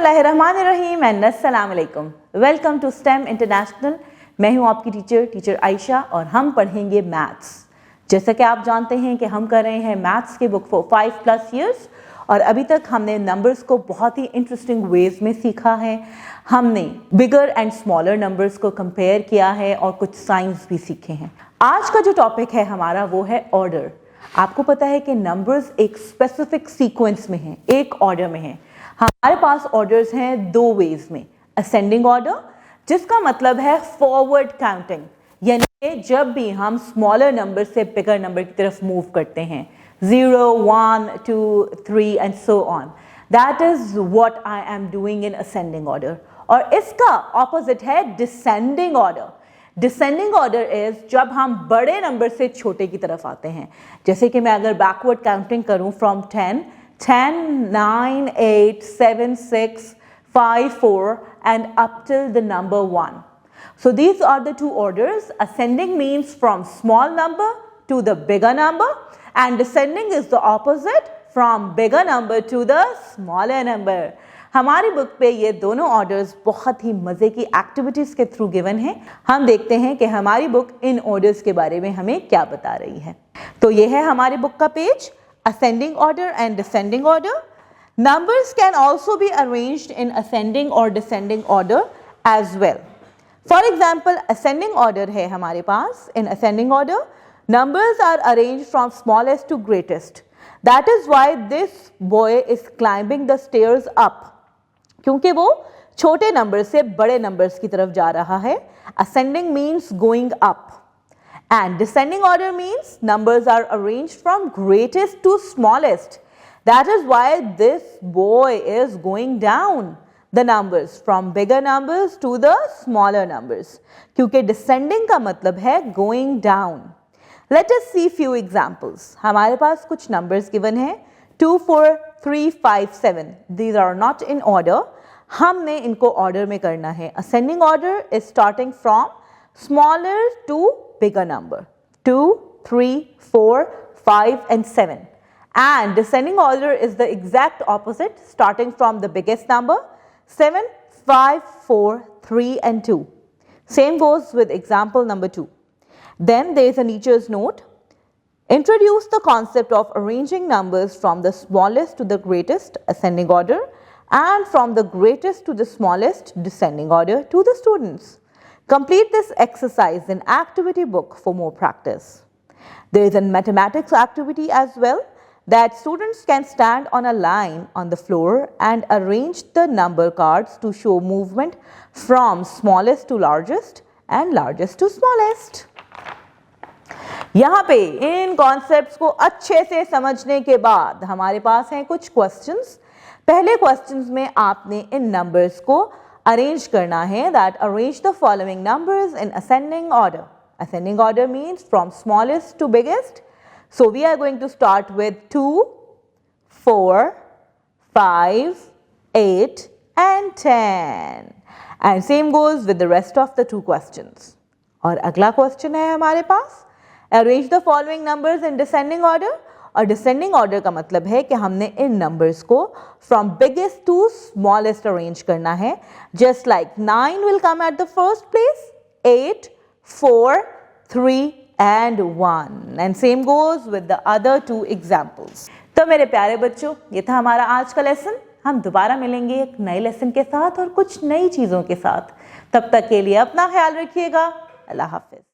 बिस्मिल्लाहिर्रहमानिर्रहीम एंड अस्सलाम वालेकुम। Welcome to STEM international. मैं हूं आपकी टीचर आयशा और हम पढ़ेंगे मैथ्स। जैसा कि आप जानते हैं कि हम कर रहे हैं मैथ्स की बुक फॉर 5+ ईयर्स और अभी तक हमने नंबर्स को बहुत ही इंटरेस्टिंग वेज में सीखा है। हमने बिगर एंड स्मॉलर नंबर्स को कंपेयर किया है और कुछ साइंस भी सीखे हैं। आज का जो टॉपिक है हमारा वो है ऑर्डर। आपको पता है कि नंबर्स एक स्पेसिफिक सीक्वेंस में हैं, एक ऑर्डर में हैं। हमारे पास ऑर्डर्स हैं दो वेज में, असेंडिंग ऑर्डर जिसका मतलब है फॉरवर्ड काउंटिंग, यानी कि जब भी हम स्मॉलर नंबर से बिगर नंबर की तरफ मूव करते हैं 0, 1, 2, 3 and so on, that is what I am doing in ascending order. और इसका ऑपोजिट है descending order. Descending order is जब हम बड़े नंबर से छोटे की तरफ आते हैं। जैसे कि मैं अगर बैकवर्ड काउंटिंग करूं from 10, 9, 8, 7, 6, 5, 4 and up till the number 1. So these are the two orders. Ascending means from small number to the bigger number and descending is the opposite, from bigger number to the smaller number. हमारी book पे ये दोनों orders बहुत ही मज़े की activities के through given हैं। हम देखते हैं कि हमारी बुक इन ऑर्डर्स के बारे में हमें क्या बता रही है। तो ये है हमारी बुक का page, ascending order and descending order. Numbers can also be arranged in ascending or descending order as well. For example, ascending order है हमारे पास। In ascending order, numbers are arranged from smallest to greatest. That is why this boy is climbing the stairs up. क्योंकि वो छोटे number से बड़े numbers की तरफ जा रहा है। Ascending means going up. And descending order means numbers are arranged from greatest to smallest. That is why this boy is going down the numbers from bigger numbers to the smaller numbers. क्योंकि descending का मतलब है going down. Let us see few examples. हमारे पास कुछ numbers given हैं 2, 4, 3, 5, 7. These are not in order. हमने इनको order में करना है. Ascending order is starting from smaller to bigger number 2, 3, 4, 5 and 7, and descending order is the exact opposite, starting from the biggest number 7, 5, 4, 3 and 2. Same goes with example number 2. Then there is a teacher's note. Introduce the concept of arranging numbers from the smallest to the greatest, ascending order, and from the greatest to the smallest, descending order, to the students. Complete this exercise in activity book for more practice. There is a mathematics activity as well that students can stand on a line on the floor and arrange the number cards to show movement from smallest to largest and largest to smallest. यहाँ पे इन concepts को अच्छे से समझने के बाद हमारे पास हैं कुछ क्वेश्चंस। पहले क्वेश्चंस में आपने इन नंबर्स को अरेंज करना है। That arrange the following numbers in ascending order. Ascending order means from smallest to biggest. So we are going to start with 2, 4, 5, 8 and 10 and same goes with the rest of the two questions. और अगला question है हमारे पास arrange the following numbers in descending order. और descending order का मतलब है कि हमने इन नंबर्स को from biggest to smallest arrange करना है। Just like 9 will come at the first place, 8, 4, 3 and 1 and same goes with the other two examples. तो मेरे प्यारे बच्चों, ये था हमारा आज का लेसन। हम दोबारा मिलेंगे एक नए लेसन के साथ और कुछ नई चीज़ों के साथ। तब तक के लिए अपना ख्याल रखिएगा। अल्लाह हाफिज।